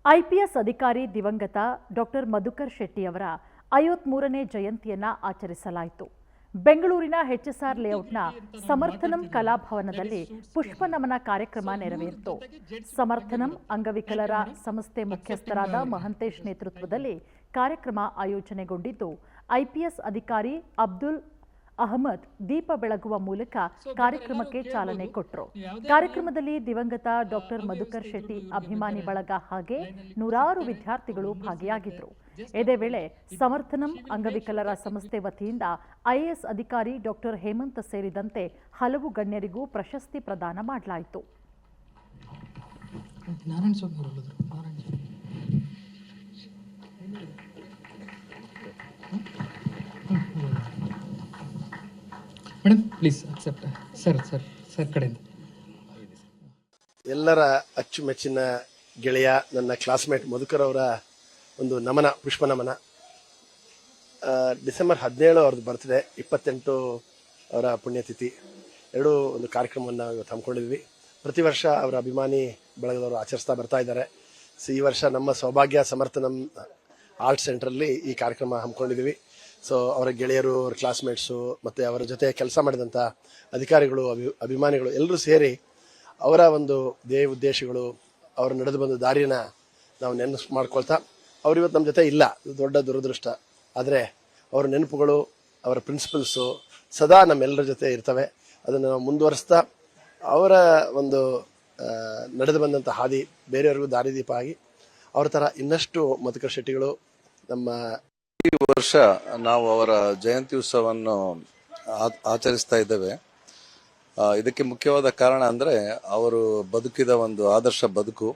IPS ಅಧಿಕಾರಿ ದಿವಂಗತ doctor Madhukar Shetty ಅವರ 53ನೇ ಜಯಂತಿಯನ್ನ ಆಚರಿಸಲಾಯಿತು. ಬೆಂಗಳೂರಿನ ಎಚ್ಎಸ್ಆರ್ ಲೇಔಟ್ನ ಸಮರ್ಥನಂ ಕಲಾಭವನದಲ್ಲಿ ಪುಷ್ಪನಮನ ಕಾರ್ಯಕ್ರಮ ನೆರವೇರಿತು. ಸಮರ್ಥನಂ ಅಂಗವಿಕಲರ ಸಂಸ್ಥೆ ಮುಖ್ಯಸ್ಥರಾದ ಮಹಂತೇಶ್ ನೇತೃತ್ವದಲ್ಲಿ ಕಾರ್ಯಕ್ರಮ ಆಯೋಜನೆಗೊಂಡಿದ್ದು, ಐಪಿಎಸ್ ಅಧಿಕಾರಿ ಅಬ್ದುಲ್ ಅಹಮದ್ ದೀಪ ಬೆಳಗುವ ಮೂಲಕ ಕಾರ್ಯಕ್ರಮಕ್ಕೆ ಚಾಲನೆ ಕೊಟ್ಟರು. ಕಾರ್ಯಕ್ರಮದಲ್ಲಿ ದಿವಂಗತ ಡಾಕ್ಟರ್ ಮಧುಕರ್ ಶೆಟ್ಟಿ ಅಭಿಮಾನಿ ಬಳಗ ಹಾಗೆ ನೂರಾರು ವಿದ್ಯಾರ್ಥಿಗಳು ಭಾಗಿಯಾಗಿದ್ದರು. ಇದೇ ವೇಳೆ ಸಮರ್ಥನಂ ಅಂಗವಿಕಲರ ಸಂಸ್ಥೆ ವತಿಯಿಂದ ಐಎಎಸ್ ಅಧಿಕಾರಿ ಡಾಕ್ಟರ್ ಹೇಮಂತ್ ಸೇರಿದಂತೆ ಹಲವು ಗಣ್ಯರಿಗೂ ಪ್ರಶಸ್ತಿ ಪ್ರದಾನ ಮಾಡಲಾಯಿತು. ಮೇಡಮ್ ಪ್ಲೀಸ್ ಅಕ್ಸೆಪ್ಟ್ ಸರ್ ಕಡೆಯಿಂದ ಎಲ್ಲರ ಅಚ್ಚುಮೆಚ್ಚಿನ ಗೆಳೆಯ ನನ್ನ ಕ್ಲಾಸ್ಮೇಟ್ ಮಧುಕರ್ ಅವರ ಒಂದು ನಮನ, ಪುಷ್ಪ ನಮನ. ಡಿಸೆಂಬರ್ 17 ಅವ್ರದ್ದು ಬರ್ತ್ಡೇ, 28 ಅವರ ಪುಣ್ಯತಿಥಿ. ಎರಡೂ ಒಂದು ಕಾರ್ಯಕ್ರಮವನ್ನು ಇವತ್ತು ಹಮ್ಮಿಕೊಂಡಿದ್ವಿ. ಪ್ರತಿ ವರ್ಷ ಅವರ ಅಭಿಮಾನಿ ಬಳಗದವರು ಆಚರಿಸ್ತಾ ಬರ್ತಾ ಇದ್ದಾರೆ. ಸೊ ಈ ವರ್ಷ ನಮ್ಮ ಸೌಭಾಗ್ಯ ಸಮರ್ಥನಂ ಆರ್ಟ್ ಸೆಂಟ್ರಲ್ಲಿ ಈ ಕಾರ್ಯಕ್ರಮ ಹಮ್ಮಿಕೊಂಡಿದ್ವಿ. ಸೊ ಅವರ ಗೆಳೆಯರು, ಅವರ ಕ್ಲಾಸ್ಮೇಟ್ಸು ಮತ್ತು ಅವರ ಜೊತೆ ಕೆಲಸ ಮಾಡಿದಂಥ ಅಧಿಕಾರಿಗಳು, ಅಭಿಮಾನಿಗಳು ಎಲ್ಲರೂ ಸೇರಿ ಅವರ ಒಂದು ಧ್ಯೇಯ ಉದ್ದೇಶಗಳು, ಅವರು ನಡೆದು ಬಂದ ದಾರಿನ ನಾವು ನೆನಪು ಮಾಡ್ಕೊಳ್ತಾ, ಅವ್ರು ಇವತ್ತು ನಮ್ಮ ಜೊತೆ ಇಲ್ಲ, ದೊಡ್ಡ ದುರದೃಷ್ಟ. ಆದರೆ ಅವರ ನೆನಪುಗಳು, ಅವರ ಪ್ರಿನ್ಸಿಪಲ್ಸು ಸದಾ ನಮ್ಮೆಲ್ಲರ ಜೊತೆ ಇರ್ತವೆ. ಅದನ್ನು ನಾವು ಮುಂದುವರಿಸ್ತಾ ಅವರ ಒಂದು ನಡೆದು ಬಂದಂಥ ಹಾದಿ ಬೇರೆಯವ್ರಿಗೂ ದಾರಿದೀಪ ಆಗಿ ಅವ್ರ ಥರ ಇನ್ನಷ್ಟು ಮಧುಕರ್ ಶೆಟ್ಟಿಗಳು ನಮ್ಮ ಈ ವರ್ಷ ನಾವು ಅವರ ಜಯಂತಿ ಉತ್ಸವವನ್ನು ಆಚರಿಸ್ತಾ ಇದ್ದೇವೆ. ಇದಕ್ಕೆ ಮುಖ್ಯವಾದ ಕಾರಣ ಅಂದರೆ ಅವರು ಬದುಕಿದ ಒಂದು ಆದರ್ಶ ಬದುಕು,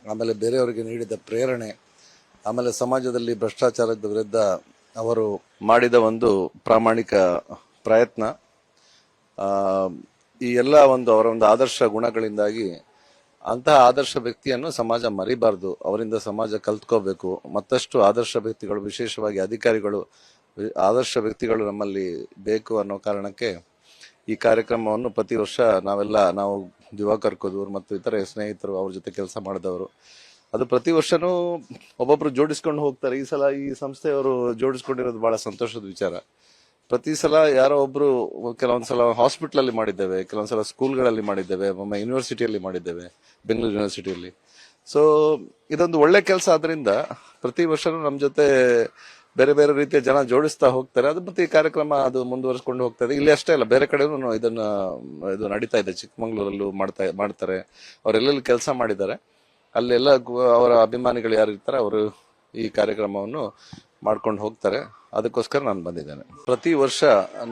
ಆಮೇಲೆ ಬೇರೆಯವರಿಗೆ ನೀಡಿದ ಪ್ರೇರಣೆ, ಆಮೇಲೆ ಸಮಾಜದಲ್ಲಿ ಭ್ರಷ್ಟಾಚಾರದ ವಿರುದ್ಧ ಅವರು ಮಾಡಿದ ಒಂದು ಪ್ರಾಮಾಣಿಕ ಪ್ರಯತ್ನ, ಈ ಎಲ್ಲ ಒಂದು ಅವರ ಒಂದು ಆದರ್ಶ ಗುಣಗಳಿಂದಾಗಿ ಅಂತಹ ಆದರ್ಶ ವ್ಯಕ್ತಿಯನ್ನು ಸಮಾಜ ಮರಿಬಾರ್ದು, ಅವರಿಂದ ಸಮಾಜ ಕಲ್ತ್ಕೋಬೇಕು. ಮತ್ತಷ್ಟು ಆದರ್ಶ ವ್ಯಕ್ತಿಗಳು, ವಿಶೇಷವಾಗಿ ಅಧಿಕಾರಿಗಳು, ಆದರ್ಶ ವ್ಯಕ್ತಿಗಳು ನಮ್ಮಲ್ಲಿ ಬೇಕು ಅನ್ನೋ ಕಾರಣಕ್ಕೆ ಈ ಕಾರ್ಯಕ್ರಮವನ್ನು ಪ್ರತಿ ವರ್ಷ ನಾವು ದಿವಾಕರ್ ಕುದೂರ್ ಮತ್ತು ಇತರ ಸ್ನೇಹಿತರು ಅವ್ರ ಜೊತೆ ಕೆಲಸ ಮಾಡಿದವರು, ಅದು ಪ್ರತಿ ವರ್ಷನೂ ಒಬ್ಬೊಬ್ರು ಜೋಡಿಸ್ಕೊಂಡು ಹೋಗ್ತಾರೆ. ಈ ಸಲ ಈ ಸಂಸ್ಥೆಯವರು ಜೋಡಿಸ್ಕೊಂಡಿರೋದು ಬಹಳ ಸಂತೋಷದ ವಿಚಾರ. ಪ್ರತಿ ಸಲ ಯಾರೋ ಒಬ್ರು, ಕೆಲವೊಂದ್ಸಲ ಹಾಸ್ಪಿಟಲ್ ಅಲ್ಲಿ ಮಾಡಿದ್ದೇವೆ, ಕೆಲವೊಂದ್ಸಲ ಸ್ಕೂಲ್ಗಳಲ್ಲಿ ಮಾಡಿದ್ದೇವೆ, ಒಮ್ಮೆ ಯೂನಿವರ್ಸಿಟಿಯಲ್ಲಿ ಮಾಡಿದ್ದೇವೆ, ಬೆಂಗಳೂರು ಯೂನಿವರ್ಸಿಟಿಯಲ್ಲಿ. ಸೊ ಇದೊಂದು ಒಳ್ಳೆ ಕೆಲಸ. ಆದ್ರಿಂದ ಪ್ರತಿ ವರ್ಷನೂ ನಮ್ಮ ಜೊತೆ ಬೇರೆ ಬೇರೆ ರೀತಿಯ ಜನ ಜೋಡಿಸ್ತಾ ಹೋಗ್ತಾರೆ. ಅದು ಮತ್ತೆ ಈ ಕಾರ್ಯಕ್ರಮ ಅದು ಮುಂದುವರಿಸಿಕೊಂಡು ಹೋಗ್ತದೆ. ಇಲ್ಲಿ ಅಷ್ಟೇ ಅಲ್ಲ, ಬೇರೆ ಕಡೆನೂ ಇದು ನಡೀತಾ ಇದೆ. ಚಿಕ್ಕಮಂಗ್ಳೂರಲ್ಲೂ ಮಾಡ್ತಾರೆ. ಅವರೆಲ್ಲೆಲ್ಲಿ ಕೆಲಸ ಮಾಡಿದ್ದಾರೆ ಅಲ್ಲೆಲ್ಲ ಅವರ ಅಭಿಮಾನಿಗಳು ಯಾರು ಇರ್ತಾರೆ ಅವರು ಈ ಕಾರ್ಯಕ್ರಮವನ್ನು ಮಾಡ್ಕೊಂಡು ಹೋಗ್ತಾರೆ. ಅದಕ್ಕೋಸ್ಕರ ನಾನು ಬಂದಿದ್ದೇನೆ. ಪ್ರತಿ ವರ್ಷ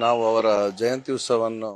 ನಾವು ಅವರ ಜಯಂತಿ ಉತ್ಸವವನ್ನು